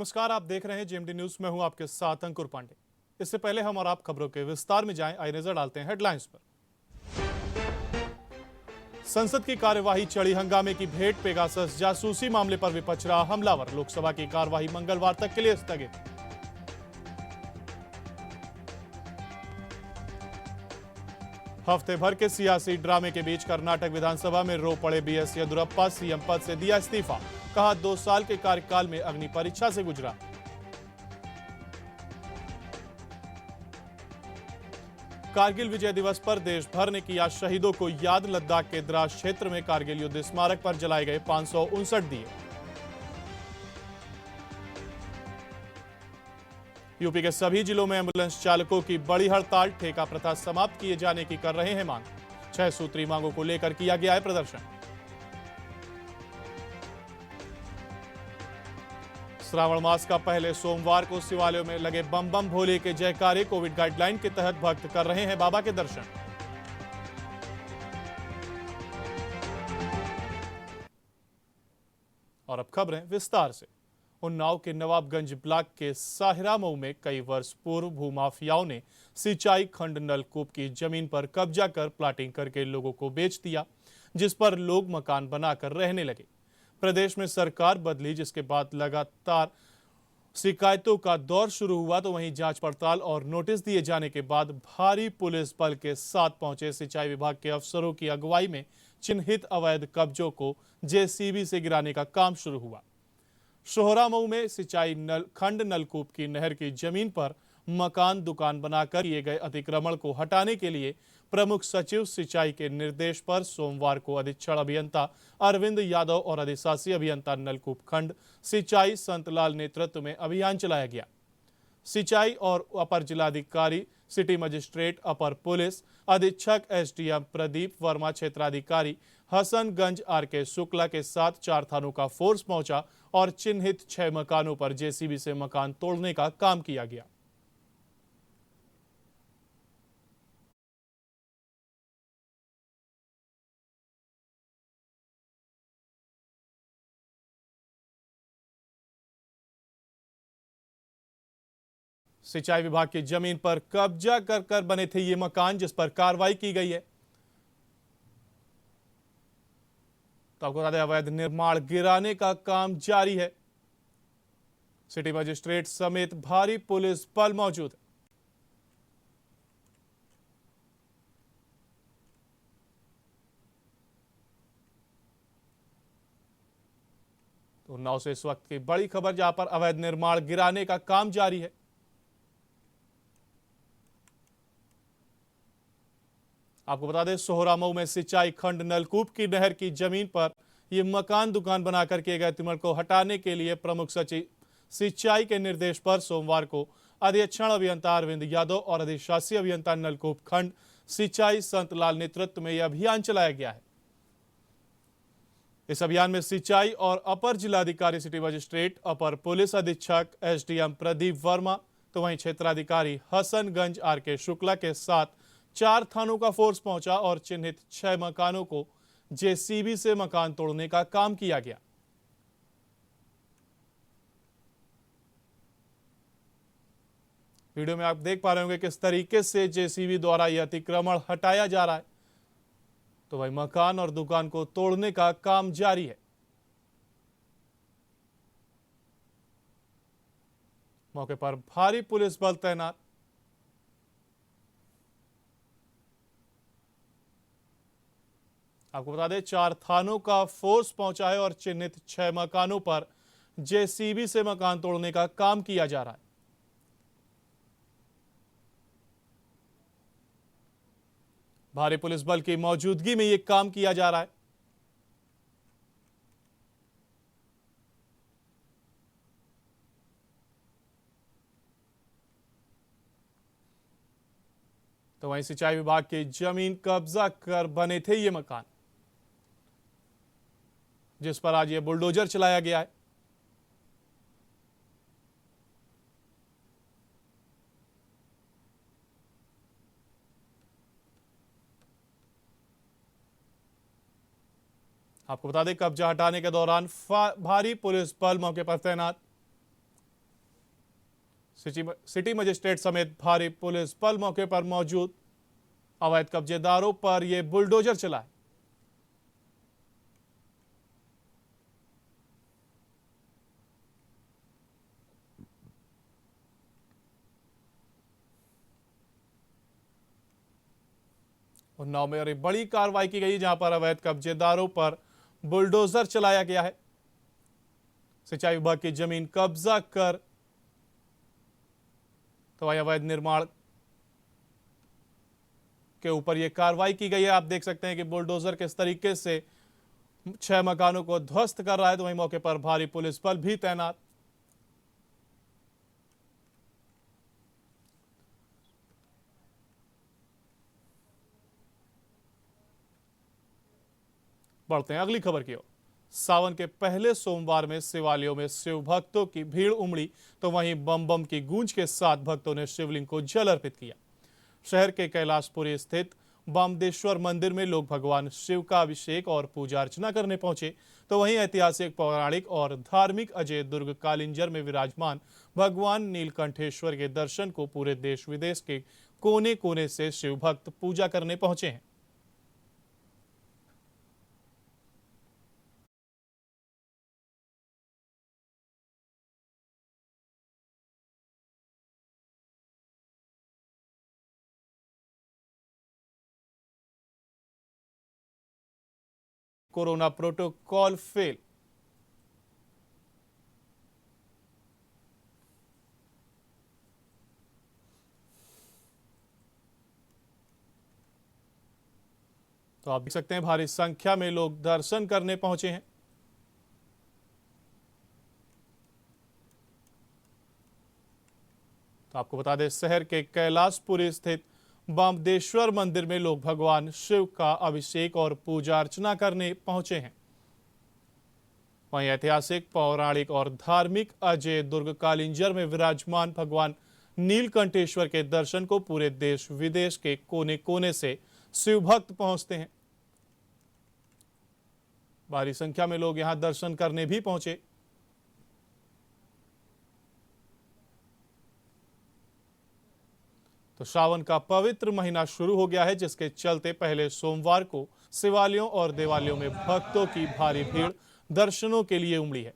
नमस्कार, आप देख रहे हैं जेएमडी न्यूज। में हूं आपके साथ अंकुर पांडे। इससे पहले हम और आप खबरों के विस्तार में जाएं, आइए नजर डालते हैं हेडलाइंस पर। संसद की कार्यवाही चढ़ी हंगामे की भेंट, पेगासस जासूसी मामले पर विपक्ष रहा हमलावर। लोकसभा की कार्यवाही मंगलवार तक के लिए स्थगित। हफ्ते भर के सियासी ड्रामे के बीच कर्नाटक विधानसभा में रो पड़े बीएस येदियुरप्पा। सीएम पद से दिया इस्तीफा, कहा 2 साल के कार्यकाल में अग्नि परीक्षा से गुजरा। कारगिल विजय दिवस पर देश भर ने किया शहीदों को याद। लद्दाख के द्रास क्षेत्र में कारगिल युद्ध स्मारक पर जलाए गए 559 दिए। यूपी के सभी जिलों में एम्बुलेंस चालकों की बड़ी हड़ताल, ठेका प्रथा समाप्त किए जाने की कर रहे हैं मांग। 6 सूत्री मांगों को लेकर किया गया है प्रदर्शन। श्रावण मास का पहले सोमवार को शिवालयों में लगे बम बम भोले के जयकारे। कोविड गाइडलाइन के तहत भक्त कर रहे हैं बाबा के दर्शन। और अब खबरें विस्तार से। उन्नाव के नवाबगंज ब्लॉक के साहिरा मऊ में कई वर्ष पूर्व भूमाफियाओं ने सिंचाई खंड नलकूप की जमीन पर कब्जा कर प्लाटिंग करके लोगों को बेच दिया, जिस पर लोग मकान बनाकर रहने लगे। प्रदेश में सरकार बदली, जिसके बाद लगातार शिकायतों का दौर शुरू हुआ, तो वहीं जांच पड़ताल और नोटिस दिए जाने के बाद भारी पुलिस बल के साथ पहुंचे सिंचाई विभाग के अफसरों की अगुवाई में चिन्हित अवैध कब्जों को जेसीबी से गिराने का काम शुरू हुआ। सोहरा मऊ में सिंचाई खंड नलकूप की नहर की जमीन पर मकान दुकान बनाकर किए गए अतिक्रमण को हटाने के लिए प्रमुख सचिव सिंचाई के निर्देश पर सोमवार को अधीक्षण अभियंता अरविंद यादव और अधिशासी अभियंता नलकूप खंड सिंचाई संतलाल नेतृत्व में अभियान चलाया गया। सिंचाई और अपर जिलाधिकारी, सिटी मजिस्ट्रेट, अपर पुलिस अधीक्षक एसडीएम प्रदीप वर्मा, क्षेत्राधिकारी हसनगंज आरके शुक्ला के साथ 4 थानों का फोर्स पहुंचा और चिन्हित 6 मकानों पर जेसीबी से मकान तोड़ने का काम किया गया। सिंचाई विभाग की जमीन पर कब्जा कर बने थे ये मकान, जिस पर कार्रवाई की गई है। तो आपको बता दें, अवैध निर्माण गिराने का काम जारी है। सिटी मजिस्ट्रेट समेत भारी पुलिस बल मौजूद है। तो उन्नाव से इस वक्त की बड़ी खबर, जहां पर अवैध निर्माण गिराने का काम जारी है। आपको बता दें, सोहरा मऊ में सिंचाई खंड नलकूप की नहर की जमीन पर यह मकान दुकान बनाकर किए गए अतिक्रमण को हटाने के लिए प्रमुख सचिव सिंचाई के निर्देश पर सोमवार को अधीक्षण अभियंता अरविंद यादव और अधिशासी अभियंता नलकूप खंड सिंचाई संतलाल नेतृत्व में यह अभियान चलाया गया है। इस अभियान में सिंचाई और अपर जिलाधिकारी, सिटी मजिस्ट्रेट, अपर पुलिस अधीक्षक एसडीएम प्रदीप वर्मा, तो वहीं क्षेत्राधिकारी हसनगंज आरके शुक्ला के साथ 4 थानों का फोर्स पहुंचा और चिन्हित 6 मकानों को जेसीबी से मकान तोड़ने का काम किया गया। वीडियो में आप देख पा रहे होंगे किस तरीके से जेसीबी द्वारा यह अतिक्रमण हटाया जा रहा है। तो भाई मकान और दुकान को तोड़ने का काम जारी है। मौके पर भारी पुलिस बल तैनात। आपको बता दें, 4 थानों का फोर्स पहुंचा है और चिन्हित 6 मकानों पर जेसीबी से मकान तोड़ने का काम किया जा रहा है। भारी पुलिस बल की मौजूदगी में यह काम किया जा रहा है। तो वहीं सिंचाई विभाग की जमीन कब्जा कर बने थे ये मकान, जिस पर आज ये बुलडोजर चलाया गया है। आपको बता दें, कब्जा हटाने के दौरान भारी पुलिस बल मौके पर तैनात। सिटी मजिस्ट्रेट समेत भारी पुलिस बल मौके पर मौजूद। अवैध कब्जेदारों पर यह बुलडोजर चलाए। उन्नाव में और बड़ी कार्रवाई की गई जहां पर अवैध कब्जेदारों पर बुलडोजर चलाया गया है। सिंचाई विभाग की जमीन कब्जा कर तो अवैध निर्माण के ऊपर यह कार्रवाई की गई है। आप देख सकते हैं कि बुलडोजर किस तरीके से 6 मकानों को ध्वस्त कर रहा है, तो वहीं मौके पर भारी पुलिस बल भी तैनात। बढ़ते हैं अगली खबर की ओर। सावन के पहले सोमवार में शिवालयों में शिव भक्तों की भीड़ उमड़ी, तो वहीं बम बम की गूंज के साथ भक्तों ने शिवलिंग को जल अर्पित किया। शहर के कैलाशपुरी स्थित बामदेश्वर मंदिर में लोग भगवान शिव का अभिषेक और पूजा अर्चना करने पहुंचे, तो वहीं ऐतिहासिक, पौराणिक और धार्मिक अजय दुर्ग कालिंजर में विराजमान भगवान नीलकंठेश्वर के दर्शन को पूरे देश विदेश के कोने कोने से शिव भक्त पूजा करने पहुंचे हैं। Corona protocol fail. तो आप देख सकते हैं भारी संख्या में लोग दर्शन करने पहुंचे हैं। तो आपको बता दें, शहर के कैलाशपुरी स्थित बामदेश्वर मंदिर में लोग भगवान शिव का अभिषेक और पूजा अर्चना करने पहुंचे हैं। वहीं ऐतिहासिक, पौराणिक और धार्मिक अजय दुर्ग कालिंजर में विराजमान भगवान नीलकंठेश्वर के दर्शन को पूरे देश विदेश के कोने कोने से शिव भक्त पहुंचते हैं। भारी संख्या में लोग यहां दर्शन करने भी पहुंचे। तो श्रावण का पवित्र महीना शुरू हो गया है, जिसके चलते पहले सोमवार को शिवालयों और देवालयों में भक्तों की भारी भीड़ दर्शनों के लिए उमड़ी है।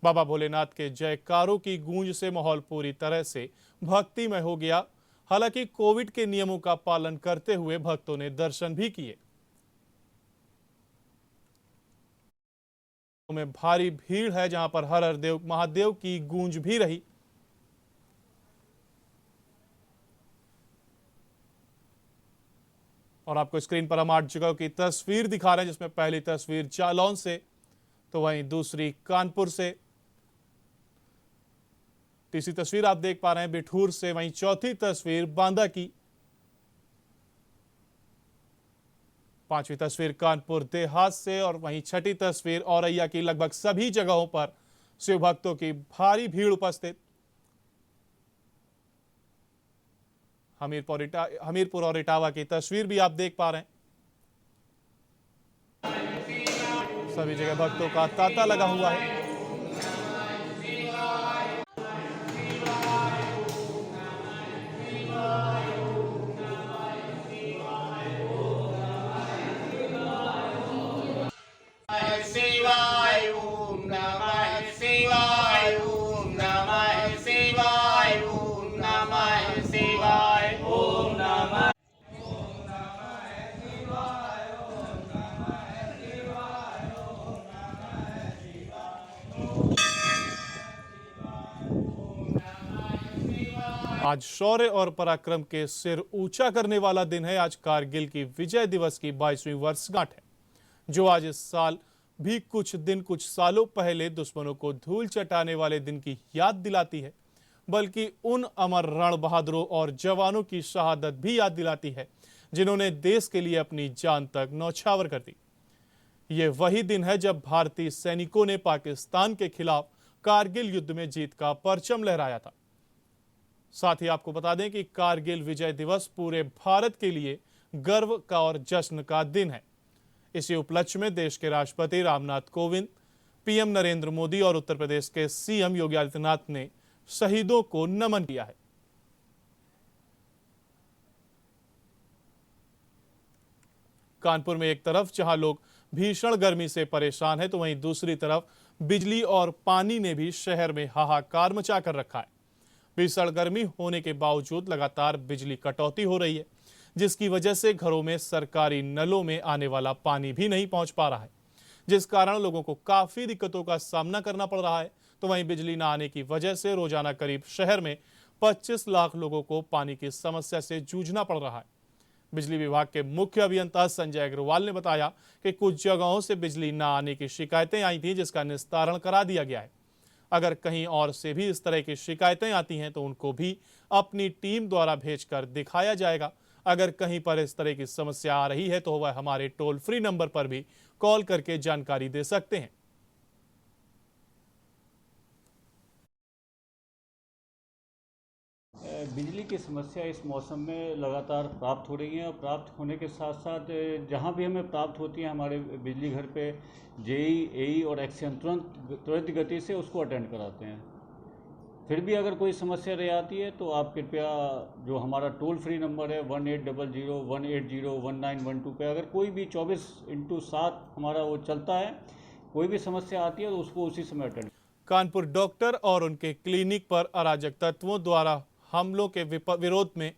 बाबा भोलेनाथ के जयकारों की गूंज से माहौल पूरी तरह से भक्तिमय हो गया। हालांकि कोविड के नियमों का पालन करते हुए भक्तों ने दर्शन भी किए। में भारी भीड़ है, जहां पर हर हर देव महादेव की गूंज भी रही। और आपको स्क्रीन पर हम 8 जगहों की तस्वीर दिखा रहे हैं, जिसमें पहली तस्वीर जालौन से, तो वहीं दूसरी कानपुर से, तीसरी तस्वीर आप देख पा रहे हैं बिठूर से, वहीं चौथी तस्वीर बांदा की, पांचवी तस्वीर कानपुर देहात से, और वहीं छठी तस्वीर औरैया की। लगभग सभी जगहों पर शिव भक्तों की भारी भीड़ उपस्थित। हमीरपुर और इटावा की तस्वीर भी आप देख पा रहे हैं। सभी जगह भक्तों का तांता लगा हुआ है। शिवाय ओम नमः शिवाय ओम नमः शिवाय ओम नमः शिवाय ओम नमः आज शौर्य और पराक्रम के सिर ऊंचा करने वाला दिन है। आज कारगिल की विजय दिवस की 22वीं वर्षगांठ है, जो आज इस साल भी कुछ सालों पहले दुश्मनों को धूल चटाने वाले दिन की याद दिलाती है, बल्कि उन अमर रण बहादुरों और जवानों की शहादत भी याद दिलाती है, जिन्होंने देश के लिए अपनी जान तक न्यौछावर कर दी। ये वही दिन है जब भारतीय सैनिकों ने पाकिस्तान के खिलाफ कारगिल युद्ध में जीत का परचम लहराया था। साथ ही आपको बता दें कि कारगिल विजय दिवस पूरे भारत के लिए गर्व का और जश्न का दिन है। इसी उपलक्ष्य में देश के राष्ट्रपति रामनाथ कोविंद, पीएम नरेंद्र मोदी और उत्तर प्रदेश के सीएम योगी आदित्यनाथ ने शहीदों को नमन किया है। कानपुर में एक तरफ जहां लोग भीषण गर्मी से परेशान हैं, तो वहीं दूसरी तरफ बिजली और पानी ने भी शहर में हाहाकार मचा कर रखा है। भीषण गर्मी होने के बावजूद लगातार बिजली कटौती हो रही है, जिसकी वजह से घरों में सरकारी नलों में आने वाला पानी भी नहीं पहुंच पा रहा है, जिस कारण लोगों को काफी दिक्कतों का सामना करना पड़ रहा है। तो वहीं बिजली न आने की वजह से रोजाना करीब शहर में 25 लाख लोगों को पानी की समस्या से जूझना पड़ रहा है। बिजली विभाग के मुख्य अभियंता संजय अग्रवाल ने बताया कि कुछ जगहों से बिजली न आने की शिकायतें आई थी, जिसका निस्तारण करा दिया गया है। अगर कहीं और से भी इस तरह की शिकायतें आती हैं तो उनको भी अपनी टीम द्वारा भेजकर दिखाया जाएगा। अगर कहीं पर इस तरह की समस्या आ रही है तो वह हमारे टोल फ्री नंबर पर भी कॉल करके जानकारी दे सकते हैं। बिजली की समस्या इस मौसम में लगातार प्राप्त हो रही है और प्राप्त होने के साथ साथ जहाँ भी हमें प्राप्त होती है हमारे बिजली घर पे जेई एई और एक्शन तुरंत गति से उसको अटेंड कराते हैं। फिर भी अगर कोई समस्या रह आती है तो आप कृपया जो हमारा टोल फ्री नंबर है 1800-180-1912 पे अगर कोई भी 24/7 हमारा वो चलता है, कोई भी समस्या आती है तो उसको उसी समय अटेंड। कानपुर डॉक्टर और उनके क्लिनिक पर अराजक तत्वों द्वारा हमलों के विरोध में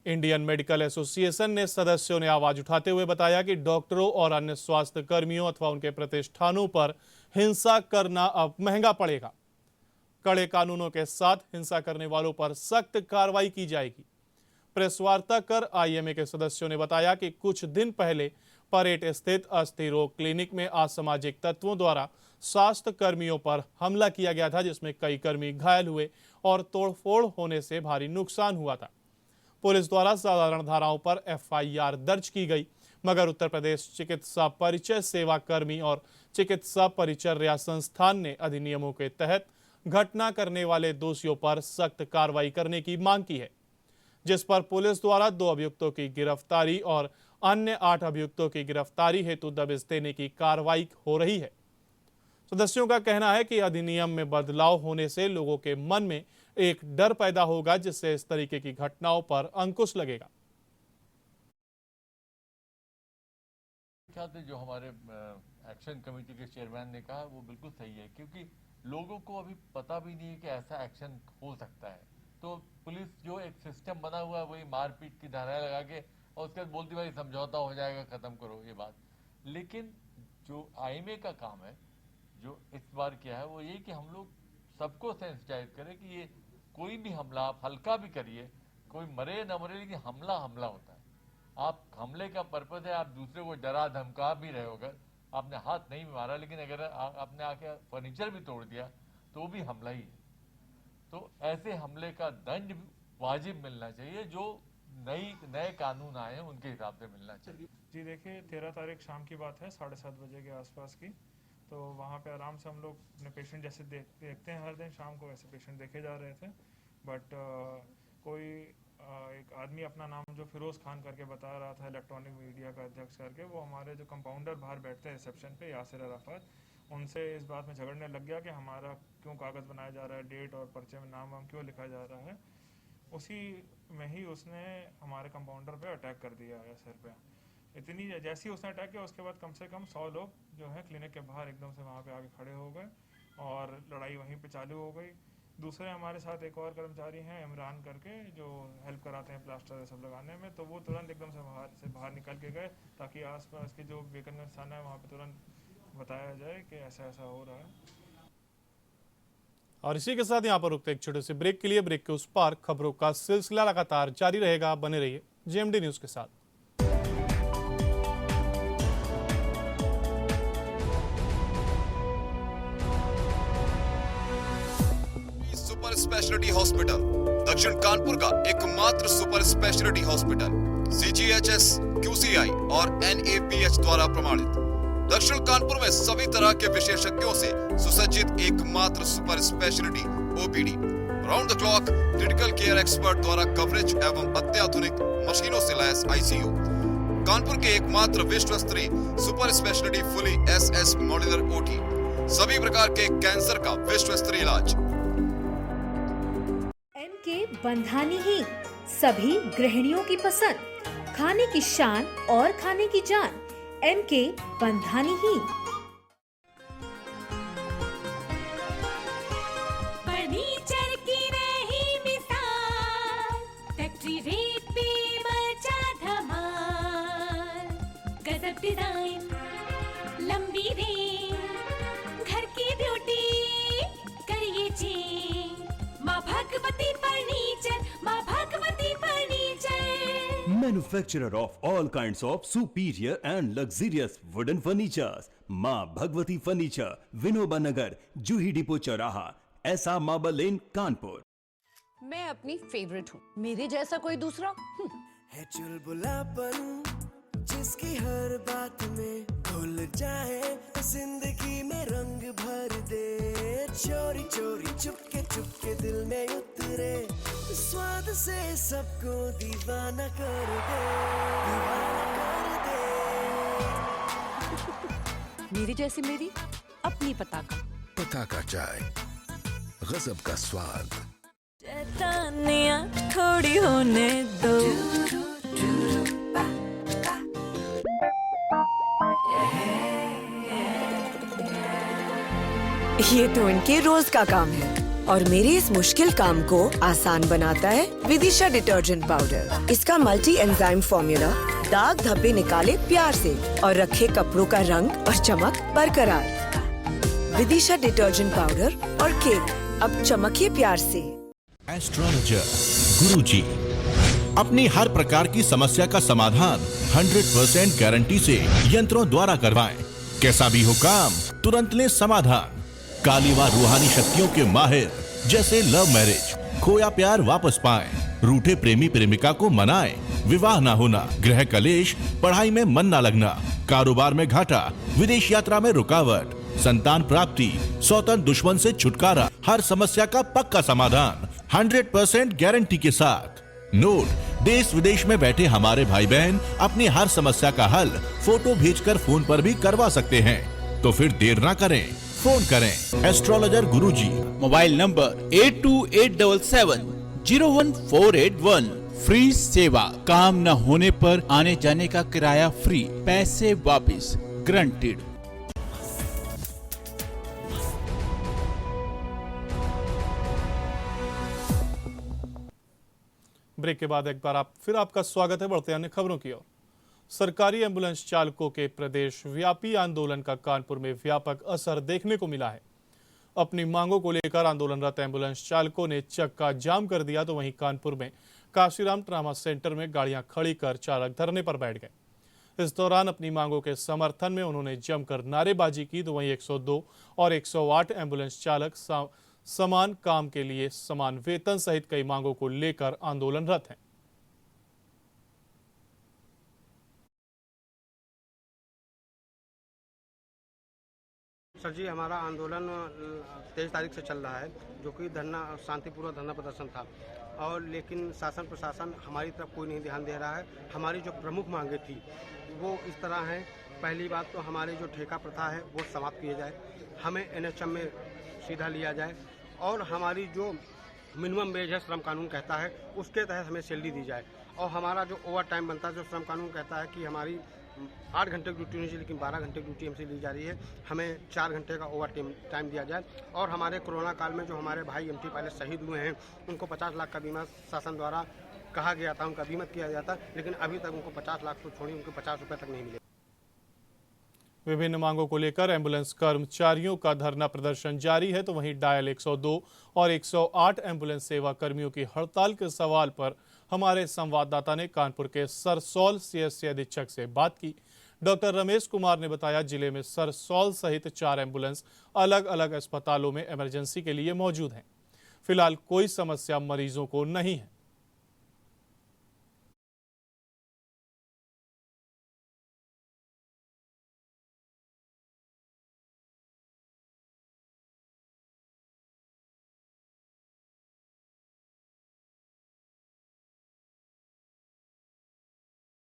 इंडियन मेडिकल एसोसिएशन ने सदस्यों ने आवाज उठाते हुए बताया कि डॉक्टरों और अन्य स्वास्थ्य कर्मियों अथवा उनके प्रतिष्ठानों पर हिंसा करना अब महंगा पड़ेगा। कड़े कानूनों के साथ हिंसा करने वालों पर सख्त कार्रवाई की जाएगी। प्रेस वार्ता कर आईएमए के सदस्यों ने बताया कि कुछ दिन पहले परेड स्थित अस्थि रोग क्लिनिक में असामाजिक तत्वों द्वारा स्वास्थ्य कर्मियों पर हमला किया गया था, जिसमें कई कर्मी घायल हुए और तोड़फोड़ होने से भारी नुकसान हुआ था। पुलिस द्वारा साधारण धाराओं पर एफआईआर दर्ज की गई, मगर उत्तर प्रदेश चिकित्सा परिचय सेवा कर्मी और चिकित्सा परिचर्या संस्थान ने अधिनियमों के तहत घटना करने वाले दोषियों पर सख्त कार्रवाई करने की मांग की है, जिस पर पुलिस द्वारा 2 अभियुक्तों की गिरफ्तारी और अन्य 8 अभियुक्तों की गिरफ्तारी हेतु दबिश देने की कार्रवाई हो रही है। सदस्यों का कहना है कि अधिनियम में बदलाव होने से लोगों के मन में एक डर पैदा होगा, जिससे इस तरीके की घटनाओं पर अंकुश लगेगा। जो हमारे एक्शन कमेटी के चेयरमैन ने कहा वो बिल्कुल सही है, क्योंकि लोगों को अभी पता भी नहीं है कि ऐसा एक्शन हो सकता है। तो पुलिस जो एक सिस्टम बना हुआ है वही मारपीट की धाराएं लगा के और उसके बाद बोलती भाई समझौता हो जाएगा, खत्म करो ये बात। लेकिन जो आईएमए का काम है जो इस बार किया है वो ये कि हम लोग सबको सेंसिटाइज करें कि ये कोई भी हमला आप हल्का भी करिए, कोई मरे न मरे, लेकिन हमला हमला होता है। आप हमले का पर्पज है आप दूसरे को डरा धमका भी रहे हो, अगर आपने हाथ नहीं मारा लेकिन अगर आपने आके फर्नीचर भी तोड़ दिया तो भी हमला ही है। तो ऐसे हमले का दंड वाजिब मिलना चाहिए, जो नए कानून आए हैं उनके हिसाब से मिलना चाहिए। जी देखिए 13 तारीख शाम की बात है, 7:30 बजे के आसपास की। तो वहाँ पे आराम से हम लोग अपने पेशेंट जैसे देखते हैं हर दिन शाम को, ऐसे पेशेंट देखे जा रहे थे। बट कोई एक आदमी अपना नाम जो फिरोज खान करके बता रहा था, इलेक्ट्रॉनिक मीडिया का अध्यक्ष करके, वो हमारे जो कंपाउंडर बाहर बैठते हैं रिसेप्शन पे, यासिर अराफात, उनसे इस बात में झगड़ने लग गया कि हमारा क्यों कागज़ बनाया जा रहा है, डेट और पर्चे में नाम वाम क्यों लिखा जा रहा है। उसी में ही उसने हमारे कंपाउंडर पे अटैक कर दिया है सिर पे। इतनी जैसे ही उसने अटैक किया उसके बाद कम से कम 100 लोग जो है क्लिनिक के बाहर एकदम से वहाँ पे आके खड़े हो गए और लड़ाई वहीं पे चालू हो गई। दूसरे हमारे साथ एक और कर्मचारी हैं इमरान करके, जो हेल्प कराते हैं प्लास्टर सब लगाने में, तो वो तुरंत एकदम से बाहर निकल के गए ताकि आसपास के जो बेकनगंज थाना है वहाँ पे तुरंत बताया जाए कि ऐसा ऐसा हो रहा है। और इसी के साथ यहाँ पर रुकते एक छोटे से ब्रेक के लिए। ब्रेक के उस पार खबरों का सिलसिला लगातार जारी रहेगा, बने रहिए जेएमडी न्यूज के साथ। सुपर स्पेशलिटी हॉस्पिटल दक्षिण कानपुर का एकमात्र super speciality hospital CGHS, QCI और NABH द्वारा प्रमाणित। दक्षिण कानपुर में सभी तरह के विशेषज्ञों से सुसज्जित एकमात्र super speciality OPD, round the clock critical care expert द्वारा कवरेज एवं अत्याधुनिक मशीनों से लैस ICU। कानपुर के एकमात्र विश्व स्तरीय super speciality fully SS modular OT, सभी प्रकार के कैंसर का विश्व स्तरीय इलाज। बंधानी ही सभी गृहिणियों की पसंद, खाने की शान और खाने की जान, MK बंधानी ही। फर्नीचर की रही मिसाल, फैक्ट्री रेट पे मचा धमाल, गजब डिजाइन, लंबी रेंज, घर की ब्यूटी करिए चेंज, माँ भगवती फर्नीचर, माँ Bhagwati furniture. Manufacturer of all kinds of superior and luxurious wooden furnitures. माँ भगवती फर्नीचर, विनोबा नगर, जूही डिपो चौराहा, ऐसा मार्बल लेन, कानपुर। मैं अपनी फेवरेट हूँ, मेरे जैसा कोई दूसरा है चुलबुलापन जिसकी हर बात में घुल जाए, जिंदगी में रंग भर दे, चोरी चोरी चुपके दिल में उतरे, स्वाद से सबको दीवाना कर दे, दीवाना कर दे। मेरी जैसी मेरी अपनी पताका चाय, गजब का स्वाद। शैतानियाँ थोड़ी होने दो, ये तो इनके रोज का काम है और मेरे इस मुश्किल काम को आसान बनाता है विदिशा डिटर्जेंट पाउडर। इसका मल्टी एंजाइम फॉर्मूला दाग धब्बे निकाले प्यार से और रखे कपड़ों का रंग और चमक बरकरार। विदिशा डिटर्जेंट पाउडर और केक, अब चमकिए प्यार से। एस्ट्रोलॉजर गुरुजी अपनी हर प्रकार की समस्या का समाधान 100% गारंटी से यंत्रों द्वारा करवाएं। कैसा भी हो काम, तुरंत लें समाधान। काली व रूहानी शक्तियों के माहिर, जैसे लव मैरिज, खोया प्यार वापस पाएं, रूठे प्रेमी प्रेमिका को मनाएं, विवाह ना होना, गृह कलेश, पढ़ाई में मन ना लगना, कारोबार में घाटा, विदेश यात्रा में रुकावट, संतान प्राप्ति, सौतन दुश्मन से छुटकारा, हर समस्या का पक्का समाधान 100% गारंटी के साथ। नोट, देश विदेश में बैठे हमारे भाई बहन अपनी हर समस्या का हल फोटो भेजकर फोन पर भी करवा सकते हैं, तो फिर देर ना करें, फोन करें astrologer guruji. Mobile number 8287701481। Free सेवा, काम न होने पर आने जाने का किराया फ्री, पैसे वापस गारंटीड। ब्रेक के बाद एक बार आपका स्वागत है। बढ़ते अन्य खबरों की ओर। सरकारी एम्बुलेंस चालकों के प्रदेश व्यापी आंदोलन का कानपुर में व्यापक असर देखने को मिला है। अपनी मांगों को लेकर आंदोलनरत एम्बुलेंस चालकों ने चक्का जाम कर दिया, तो वहीं कानपुर में काशीराम ट्रामा सेंटर में गाड़ियां खड़ी कर चालक धरने पर बैठ गए। इस दौरान अपनी मांगों के समर्थन में उन्होंने जमकर नारेबाजी की, तो वहीं 102 और 108 एम्बुलेंस चालक समान काम के लिए समान वेतन सहित कई मांगों को लेकर आंदोलनरत हैं। सर जी, हमारा आंदोलन 23 तारीख से चल रहा है, जो कि धरना शांतिपूर्वक धरना प्रदर्शन था, और लेकिन शासन प्रशासन हमारी तरफ कोई नहीं ध्यान दे रहा है। हमारी जो प्रमुख मांगे थी वो इस तरह हैं। पहली बात तो हमारी जो ठेका प्रथा है वो समाप्त किया जाए, हमें NHM में सीधा लिया जाए, और हमारी जो मिनिमम वेज है श्रम कानून कहता है उसके तहत हमें सैलरी दी जाए, और हमारा जो ओवर टाइम बनता है, जो श्रम कानून कहता है कि हमारी 8 घंटे की ड्यूटी होनी चाहिए, लेकिन 12 घंटे की ड्यूटी हमसे ली जा रही है, हमें 4 घंटे का ओवर टाइम दिया जाए। और हमारे कोरोना काल में जो हमारे भाई MT पायलट शहीद हुए हैं उनको 50 लाख का बीमा शासन द्वारा कहा गया था, उनका बीमा किया गया था, लेकिन अभी तक उनको 50 लाख तो छोड़ी, उनको 50 रुपये तक नहीं मिले। विभिन्न मांगों को लेकर एम्बुलेंस कर्मचारियों का धरना प्रदर्शन जारी है, तो वहीं डायल 102 और 108 एम्बुलेंस सेवा कर्मियों की हड़ताल के सवाल पर हमारे संवाददाता ने कानपुर के सरसौल CSC अधीक्षक से बात की। डॉक्टर रमेश कुमार ने बताया, जिले में सरसौल सहित 4 एम्बुलेंस अलग अलग अस्पतालों में इमरजेंसी के लिए मौजूद हैं। फिलहाल कोई समस्या मरीजों को नहीं है।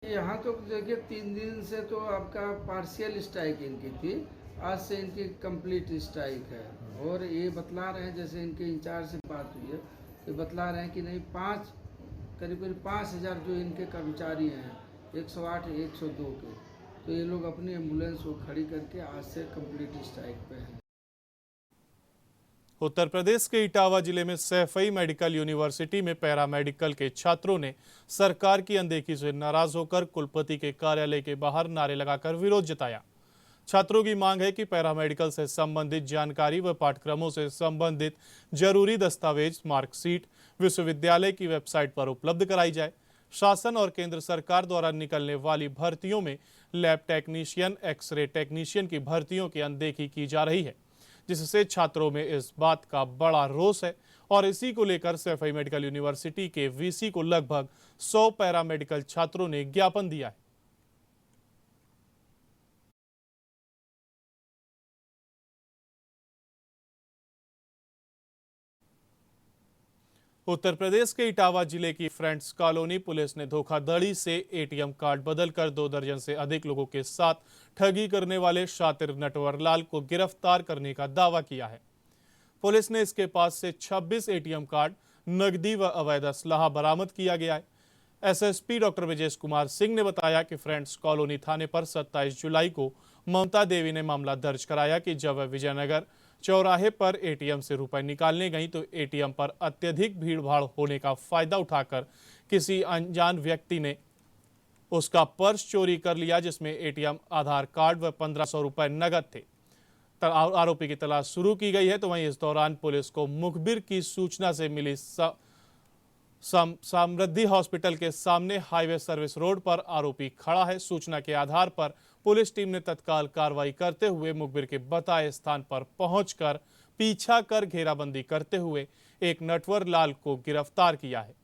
यहाँ तो देखिए 3 दिन से तो आपका पार्शियल स्ट्राइक इनकी थी, आज से इनकी कंप्लीट स्ट्राइक है, और ये बतला रहे हैं, जैसे इनके इंचार्ज से बात हुई है ये बतला रहे हैं कि नहीं करीब 5,000 जो इनके कर्मचारी हैं 108 102 के, तो ये लोग अपनी एम्बुलेंस को खड़ी करके आज से कंप्लीट स्ट्राइक पे हैं। उत्तर प्रदेश के इटावा जिले में सैफई मेडिकल यूनिवर्सिटी में पैरामेडिकल के छात्रों ने सरकार की अनदेखी से नाराज होकर कुलपति के कार्यालय के बाहर नारे लगाकर विरोध जताया। छात्रों की मांग है कि पैरामेडिकल से संबंधित जानकारी व पाठ्यक्रमों से संबंधित जरूरी दस्तावेज मार्कशीट विश्वविद्यालय की वेबसाइट पर उपलब्ध कराई जाए। शासन और केंद्र सरकार द्वारा निकलने वाली भर्तियों में लैब टेक्नीशियन, एक्सरे टेक्नीशियन की भर्तियों की अनदेखी की जा रही है, जिससे छात्रों में इस बात का बड़ा रोष है और इसी को लेकर सैफई मेडिकल यूनिवर्सिटी के वीसी को लगभग 100 पैरामेडिकल छात्रों ने ज्ञापन दिया है। उत्तर प्रदेश के इटावा जिले की फ्रेंड्स कॉलोनी पुलिस ने धोखाधड़ी से एटीएम कार्ड बदलकर 2 दर्जन से अधिक लोगों के साथ ठगी करने वाले शातिर नटवरलाल को गिरफ्तार करने का दावा किया है। पुलिस ने इसके पास से 26 एटीएम कार्ड, नकदी व अवैध असलाह बरामद किया गया है। एसएसपी डॉक्टर विजय कुमार सिंह ने बताया कि फ्रेंड्स कॉलोनी थाने पर 27 जुलाई को ममता देवी ने मामला दर्ज कराया कि जब वह विजयनगर चौराहे पर एटीएम से रुपए निकालने गई तो एटीएम पर अत्यधिक भीड़भाड़ होने का फायदा उठाकर किसी अनजान व्यक्ति ने उसका पर्स चोरी कर लिया, जिसमें एटीएम, आधार कार्ड व 1500 रुपए नगद थे। आरोपी की तलाश शुरू की गई है। तो वहीं इस दौरान पुलिस को मुखबिर की सूचना से मिली समृद्धि हॉस्पिटल के सामने हाईवे सर्विस रोड पर आरोपी खड़ा है। सूचना के आधार पर पुलिस टीम ने तत्काल कार्रवाई करते हुए मुखबिर के बताए स्थान पर पहुंचकर पीछा कर घेराबंदी करते हुए एक नटवर लाल को गिरफ्तार किया है।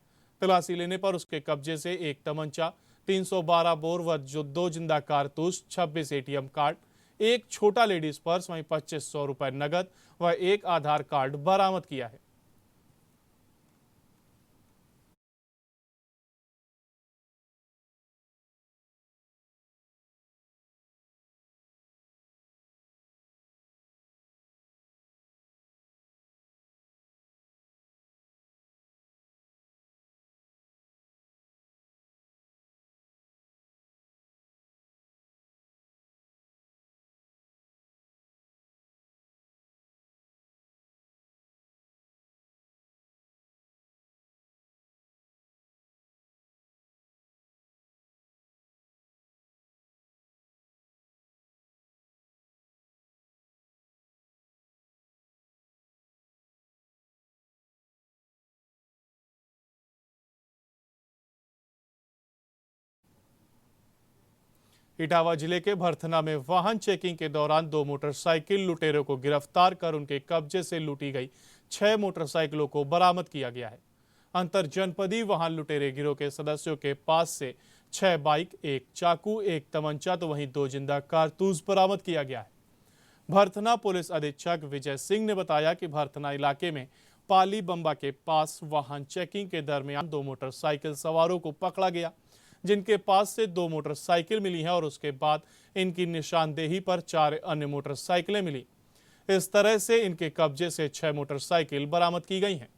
तलाशी लेने पर उसके कब्जे से एक तमंचा, 312 बोर व 2 जिंदा कारतूस, 26 एटीएम कार्ड, एक छोटा लेडीज पर्स, वहीं 2500 रुपए नगद व एक आधार कार्ड बरामद किया है। इटावा जिले के भरथना में वाहन चेकिंग के दौरान 2 मोटरसाइकिल लुटेरों को गिरफ्तार कर उनके कब्जे से लूटी गई 6 मोटरसाइकिलों को बरामद किया गया है। अंतर जनपदीय वाहन लुटेरे गिरोह के सदस्यों के पास से 6 बाइक, 1 चाकू, 1 तमंचा तो वहीं 2 जिंदा कारतूस बरामद किया गया है। भरथना पुलिस अधीक्षक विजय सिंह ने बताया कि भरथना इलाके में पाली बंबा के पास वाहन चेकिंग के दरमियान 2 मोटरसाइकिल सवारों को पकड़ा गया, जिनके पास से 2 मोटरसाइकिल मिली हैं और उसके बाद इनकी निशानदेही पर 4 अन्य मोटरसाइकिलें मिली। इस तरह से इनके कब्जे से 6 मोटरसाइकिल बरामद की गई हैं।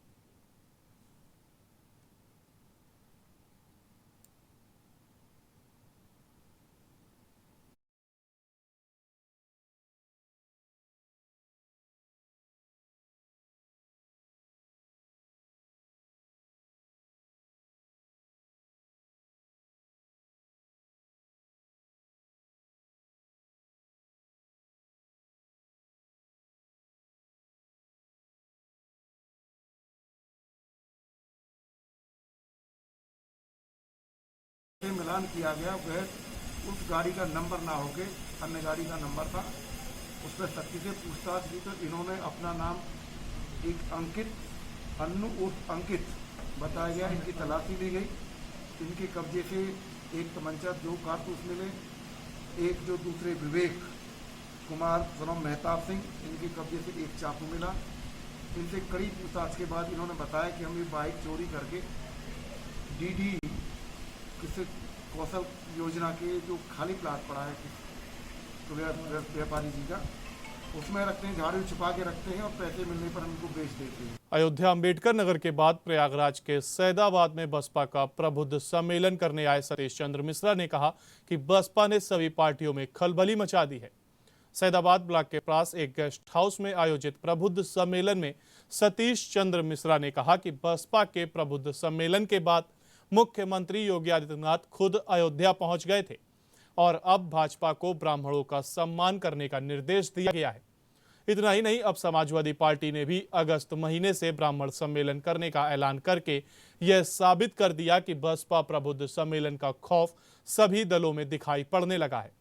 मिलान किया गया, वह उस गाड़ी का नंबर ना होके अन्य गाड़ी का नंबर था। उस पर सख्ती से पूछताछ की तो इन्होंने अपना नाम एक अंकित, अन्नू उर्फ अंकित बताया गया। इनकी तलाशी ली गई। इनके कब्जे से एक तमंचा, 2 कारतूस मिले। एक जो दूसरे विवेक कुमार सनम मेहताब सिंह, इनके कब्जे से एक चाकू मिला। इनसे कड़ी पूछताछ के बाद इन्होंने बताया कि हम ये बाइक चोरी करके डीडी किसी कौशल योजना के जो खाली प्लाट पड़ा है तो व्यापारी जी का, उसमें रखते हैं, झाड़ू छुपा के रखते हैं और पैसे मिलने पर हमको बेच देते हैं। अयोध्या अंबेडकर नगर के बाद प्रयागराज के सैदाबाद में बसपा का प्रबुद्ध सम्मेलन करने आए सतीश चंद्र मिश्रा ने कहा कि बसपा ने सभी पार्टियों में खलबली मचा दी है। सैदाबाद ब्लॉक के पास एक गेस्ट हाउस में आयोजित प्रबुद्ध सम्मेलन में सतीश चंद्र मिश्रा ने कहा कि बसपा के प्रबुद्ध सम्मेलन के बाद मुख्यमंत्री योगी आदित्यनाथ खुद अयोध्या पहुंच गए थे और अब भाजपा को ब्राह्मणों का सम्मान करने का निर्देश दिया गया है। इतना ही नहीं, अब समाजवादी पार्टी ने भी अगस्त महीने से ब्राह्मण सम्मेलन करने का ऐलान करके यह साबित कर दिया कि बसपा प्रबुद्ध सम्मेलन का खौफ सभी दलों में दिखाई पड़ने लगा है।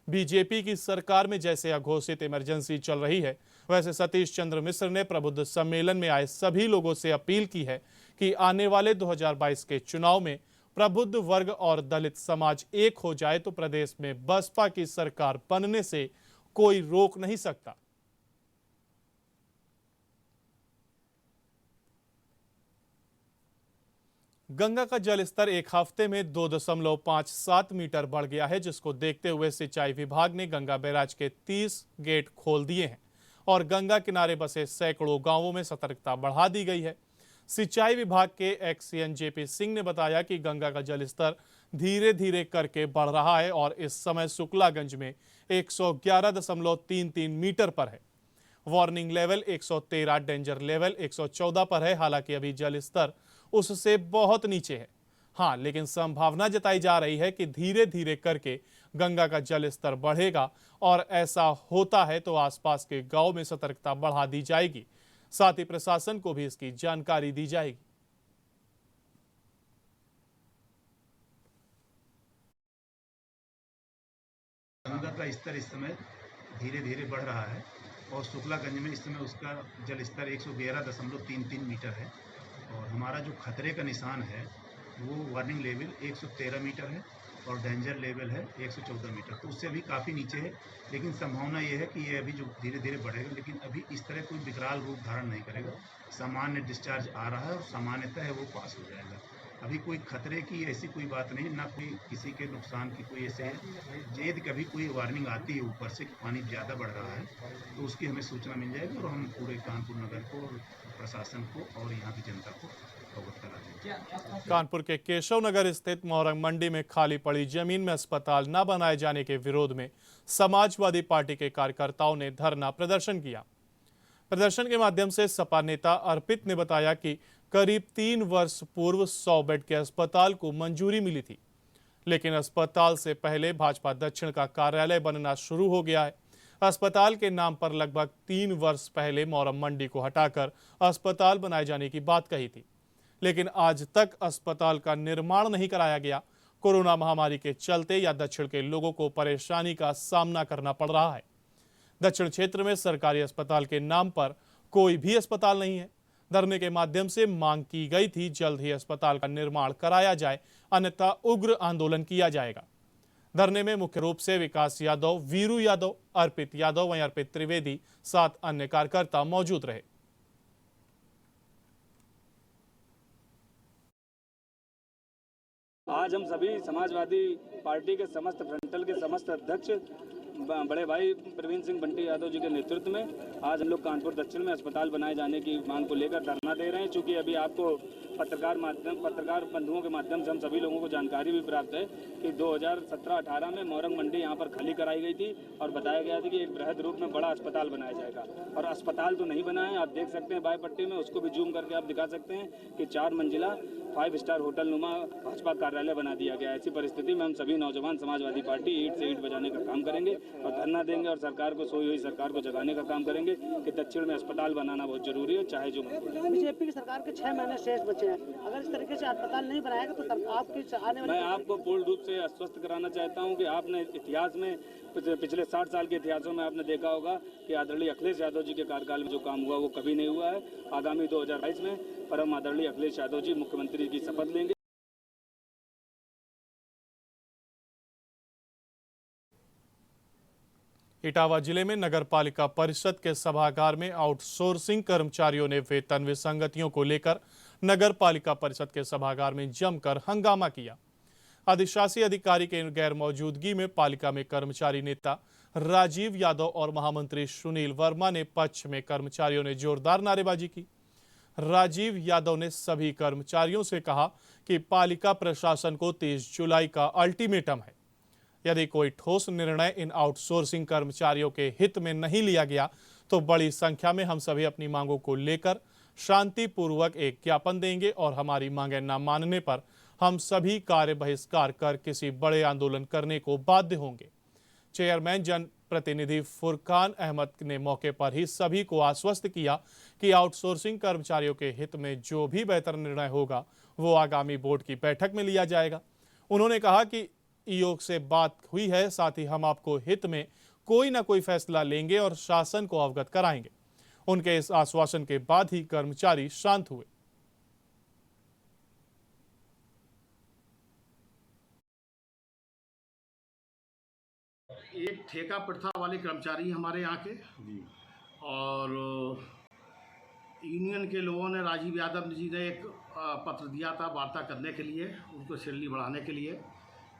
बीजेपी की सरकार में जैसे अघोषित इमरजेंसी चल रही है, वैसे सतीश चंद्र मिश्र ने प्रबुद्ध सम्मेलन में आए सभी लोगों से अपील की है कि आने वाले 2022 के चुनाव में प्रबुद्ध वर्ग और दलित समाज एक हो जाए तो प्रदेश में बसपा की सरकार बनने से कोई रोक नहीं सकता। गंगा का जलस्तर एक हफ्ते में 2.57 मीटर बढ़ गया है, जिसको देखते हुए सिंचाई विभाग ने गंगा बैराज के 30 गेट खोल दिए हैं और गंगा किनारे बसे सैकड़ों गांवों में सतर्कता बढ़ा दी गई है। सिंचाई विभाग के एक्सईएन जेपी सिंह ने बताया कि गंगा का जलस्तर धीरे धीरे करके बढ़ रहा है और इस समय शुक्लागंज में 111.33 मीटर पर है। वार्निंग लेवल 113, डेंजर लेवल 114 पर है। हालांकि अभी जलस्तर उससे बहुत नीचे है। हाँ, लेकिन संभावना जताई जा रही है कि धीरे धीरे करके गंगा का जलस्तर बढ़ेगा और ऐसा होता है तो आसपास के गांव में सतर्कता बढ़ा दी जाएगी। साथ ही प्रशासन को भी इसकी जानकारी दी जाएगी। गंगा का स्तर इस समय धीरे धीरे बढ़ रहा है और शुक्लागंज में इस समय उसका जल स्तर 111.33 मीटर है और हमारा जो खतरे का निशान है वो वार्निंग लेवल 113 मीटर है और डेंजर लेवल है 114 मीटर, तो उससे अभी काफ़ी नीचे है। लेकिन संभावना ये है कि ये अभी जो धीरे धीरे बढ़ेगा, लेकिन अभी इस तरह कोई विकराल रूप धारण नहीं करेगा। सामान्य डिस्चार्ज आ रहा है और सामान्यतः है वो पास हो जाएगा। अभी कोई खतरे की ऐसी कोई बात नहीं, ना कोई किसी के नुकसान की कोई ऐसे है। यदि कभी कोई वार्निंग आती है ऊपर से कि पानी ज़्यादा बढ़ रहा है तो उसकी हमें सूचना मिल जाएगी और हम पूरे कानपुर नगर को, प्रशासन को और यहाँ की जनता को अवगत करा देंगे। कानपुर के केशव नगर स्थित मोरंग मंडी में खाली पड़ी जमीन में अस्पताल न बनाए जाने के विरोध में समाजवादी पार्टी के कार्यकर्ताओं ने धरना प्रदर्शन किया। प्रदर्शन के माध्यम से सपा नेता अर्पित ने बताया कि करीब 3 वर्ष पूर्व 100 बेड के अस्पताल को मंजूरी मिली थी, लेकिन अस्पताल से पहले भाजपा दक्षिण का कार्यालय बनना शुरू हो गया है। अस्पताल के नाम पर लगभग 3 वर्ष पहले मोरंग मंडी को हटाकर अस्पताल बनाए जाने की बात कही थी, लेकिन आज तक अस्पताल का निर्माण नहीं कराया गया। कोरोना महामारी के चलते या दक्षिण के लोगों को परेशानी का सामना करना पड़ रहा है। दक्षिण क्षेत्र में सरकारी अस्पताल के नाम पर कोई भी अस्पताल नहीं है। धरने के माध्यम से मांग की गई थी जल्द ही अस्पताल का निर्माण कराया जाए, अन्यथा उग्र आंदोलन किया जाएगा। धरने में मुख्य रूप से विकास यादव, वीरू यादव, अर्पित यादव वहीं अर्पित त्रिवेदी 7 अन्य कार्यकर्ता मौजूद रहे। आज हम सभी समाजवादी पार्टी के समस्त फ्रंटल के समस्त अध्यक्ष बड़े भाई प्रवीण सिंह बंटी यादव जी के नेतृत्व में आज हम लोग कानपुर दक्षिण में अस्पताल बनाए जाने की मांग को लेकर धरना दे रहे हैं। चूंकि अभी आपको पत्रकार बंधुओं के माध्यम से हम सभी लोगों को जानकारी भी प्राप्त है कि 2017-18 में मोरंग मंडी यहाँ पर खाली कराई गई थी और बताया गया था कि एक बृहद रूप में बड़ा अस्पताल बनाया जाएगा, और अस्पताल तो नहीं बना है। आप देख सकते हैं बाय पट्टी में, उसको भी जूम करके आप दिखा सकते हैं कि 4 मंजिला 5 स्टार होटल नुमा भाजपा कार्यालय बना दिया गया। ऐसी परिस्थिति में हम सभी नौजवान समाजवादी पार्टी ईंट से ईंट बजाने का काम करेंगे और धरना देंगे और सरकार को, सोई हुई सरकार को जगाने का काम करेंगे कि दक्षिण में अस्पताल बनाना बहुत जरूरी है, चाहे जो। बीजेपी की सरकार के 6 महीने शेष बचे हैं, अगर इस तरीके से अस्पताल नहीं बनाएगा तो आपकी आने वाली। मैं आपको पूर्ण रूप से आश्वस्त कराना चाहता हूं कि आपने इतिहास में पिछले 60 साल के इतिहासों में आपने देखा होगा कि आदरणीय अखिलेश यादव जी के कार्यकाल में जो काम हुआ वो कभी नहीं हुआ है। आगामी 2022 में परम आदरणीय अखिलेश यादव जी मुख्यमंत्री की शपथ लेंगे। इटावा जिले में नगर पालिका परिषद के सभागार में आउटसोर्सिंग कर्मचारियों ने वेतन विसंगतियों को लेकर नगर पालिका परिषद के सभागार में जमकर हंगामा किया। अधिशासी अधिकारी के गैर मौजूदगी में पालिका में कर्मचारी नेता राजीव यादव और महामंत्री सुनील वर्मा ने पक्ष में कर्मचारियों ने जोरदार नारेबाजी की। राजीव यादव ने सभी कर्मचारियों से कहा कि पालिका प्रशासन को 30 जुलाई का अल्टीमेटम है। यदि कोई ठोस निर्णय इन आउटसोर्सिंग कर्मचारियों के हित में नहीं लिया गया तो बड़ी संख्या में हम सभी अपनी मांगों को लेकर शांतिपूर्वक एक ज्ञापन देंगे और हमारी मांगें न मानने पर हम सभी कार्य बहिष्कार कर किसी बड़े आंदोलन करने को बाध्य होंगे। चेयरमैन जनप्रतिनिधि फुरकान अहमद ने मौके पर ही सभी को आश्वस्त किया कि आउटसोर्सिंग कर्मचारियों के हित में जो भी बेहतर निर्णय होगा वो आगामी बोर्ड की बैठक में लिया जाएगा। उन्होंने कहा कि ईओ से बात हुई है, साथ ही हम आपको हित में कोई ना कोई फैसला लेंगे और शासन को अवगत कराएंगे। उनके इस आश्वासन के बाद ही कर्मचारी शांत हुए। एक ठेका प्रथा वाले कर्मचारी हमारे यहाँ के, और यूनियन के लोगों ने राजीव यादव जी ने एक पत्र दिया था वार्ता करने के लिए, उनको सैलरी बढ़ाने के लिए,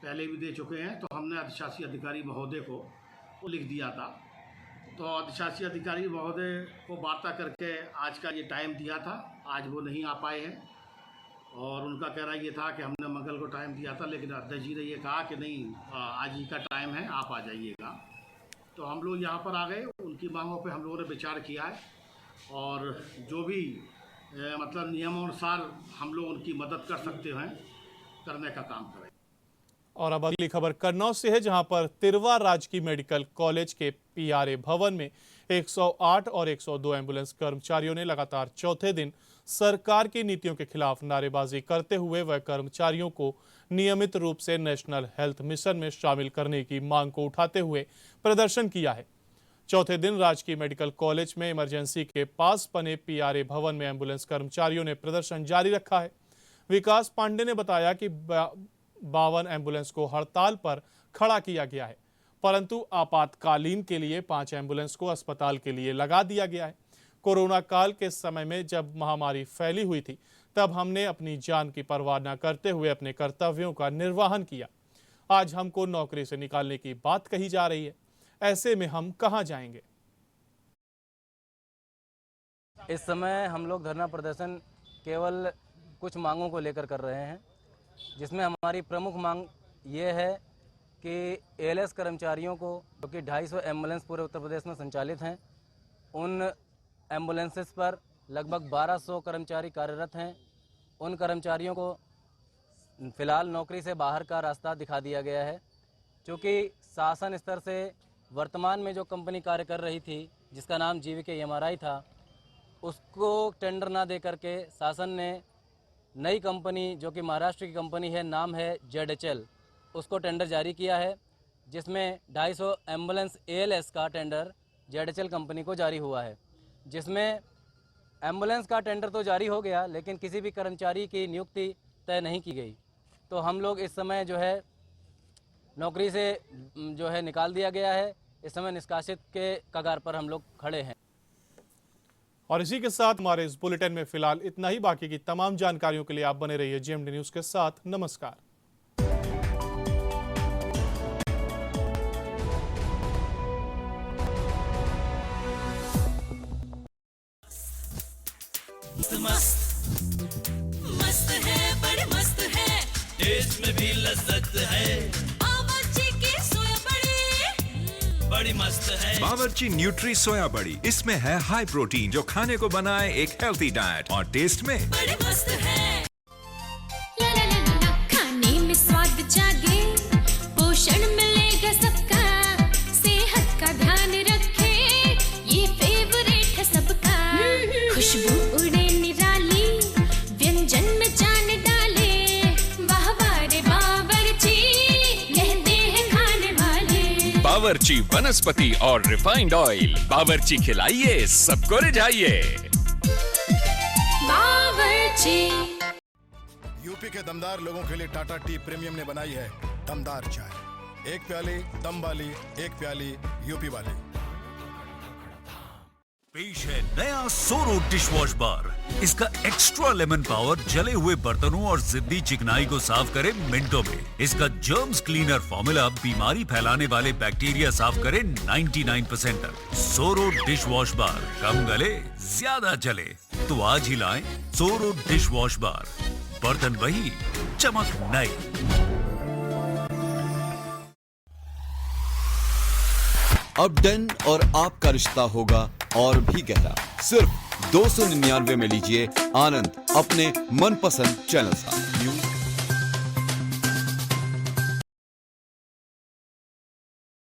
पहले भी दे चुके हैं। तो हमने अधिशासी अधिकारी महोदय को लिख दिया था। तो अधिशासी अधिकारी महोदय को वार्ता करके आज का ये टाइम दिया था, आज वो नहीं आ पाए हैं और उनका कहना ये था कि हमने मंगल को टाइम दिया था, लेकिन अध्यक्ष जी ने ये कहा कि नहीं, आज ही का टाइम है, आप आ जाइएगा। तो हम लोग यहाँ पर आ गए, उनकी मांगों पे हम लोगों ने विचार किया है और जो भी मतलब नियमानुसार हम लोग उनकी मदद कर सकते हैं, करने का काम करें। और अब अगली खबर कन्नौज से है, जहां पर तिरवा राजकीय मेडिकल कॉलेज के पीआरए भवन में 108 और 102 एम्बुलेंस कर्मचारियों ने लगातार चौथे दिन सरकार की नीतियों के खिलाफ नारेबाजी करते हुए वह कर्मचारियों को नियमित रूप से नेशनल हेल्थ मिशन में शामिल करने की मांग को उठाते हुए प्रदर्शन किया है। चौथे दिन राजकीय मेडिकल कॉलेज में इमरजेंसी के पास बने पीआरए भवन में एम्बुलेंस कर्मचारियों ने प्रदर्शन जारी रखा है। विकास पांडे ने बताया कि 52 एम्बुलेंस को हड़ताल पर खड़ा किया गया है, परंतु आपातकालीन के लिए 5 एम्बुलेंस को अस्पताल के लिए लगा दिया गया है। कोरोना काल के समय में जब महामारी फैली हुई थी, तब हमने अपनी जान की परवाह न करते हुए अपने कर्तव्यों का निर्वहन किया। आज हमको नौकरी से निकालने की बात कही जा रही है, ऐसे में हम कहां जाएंगे? इस समय हम लोग धरना प्रदर्शन केवल कुछ मांगों को लेकर कर रहे हैं, जिसमें हमारी प्रमुख मांग ये है कि एएलएस कर्मचारियों को, जो कि 250 एम्बुलेंस पूरे उत्तर प्रदेश में संचालित हैं, उन एम्बुलेंसेस पर लगभग 1200 कर्मचारी कार्यरत हैं। उन कर्मचारियों को फ़िलहाल नौकरी से बाहर का रास्ता दिखा दिया गया है, क्योंकि शासन स्तर से वर्तमान में जो कंपनी कार्य कर रही थी, जिसका नाम जीवीके एमआरआई था, उसको टेंडर ना दे करके शासन ने नई कंपनी, जो कि महाराष्ट्र की कंपनी है, नाम है जेडएचएल, उसको टेंडर जारी किया है, जिसमें 250 एम्बुलेंस एएलएस का टेंडर जेडएचएल कंपनी को जारी हुआ है। जिसमें एम्बुलेंस का टेंडर तो जारी हो गया, लेकिन किसी भी कर्मचारी की नियुक्ति तय नहीं की गई। तो हम लोग इस समय जो है नौकरी से जो है निकाल दिया गया है। इस समय निष्कासित के कगार पर हम लोग खड़े हैं। और इसी के साथ हमारे इस बुलेटिन में फिलहाल इतना ही। बाकी की तमाम जानकारियों के लिए आप बने रहिए जेएमडी न्यूज के साथ। नमस्कार। मस्त है, बड़े मस्त है, टेस्ट में भी लज्जत है। बावर्ची की सोया बड़ी मस्त है। बावर्ची न्यूट्री सोया बड़ी, इसमें है हाई प्रोटीन जो खाने को बनाए एक हेल्थी डाइट, और टेस्ट में बड़े मस्त है। ला ला ला ला, खाने में स्वाद जागे, पोषण मिलेगा सबका, सेहत का ध्यान रखे, ये फेवरेट है सबका। खुशबू उड़े निराली, व्यंजन में जान डाले, वाह वाह रे बावर्ची, कहते हैं खाने वाले। बावर्ची वनस्पति और रिफाइंड ऑयल, बावर्ची खिलाइए सबको रिझाइए। बावर्ची। यूपी के दमदार लोगों के लिए टाटा टी प्रीमियम ने बनाई है दमदार चाय। एक प्याली दम वाली, एक प्याली यूपी वाली। पेश है नया सोरो डिशवॉश बार। इसका एक्स्ट्रा लेमन पावर जले हुए बर्तनों और जिद्दी चिकनाई को साफ करे मिनटों में। इसका जर्म्स क्लीनर फॉर्मूला बीमारी फैलाने वाले बैक्टीरिया साफ करे 99% तक। सोरो डिशवॉश बार, कम गले ज्यादा चले। तो आज ही लाएं सोरो डिशवॉश बार। बर्तन वही, चमक नई। अब डन और आपका रिश्ता होगा और भी गहरा। सिर्फ 299 में लीजिए आनंद अपने मनपसंद चैनल साथ।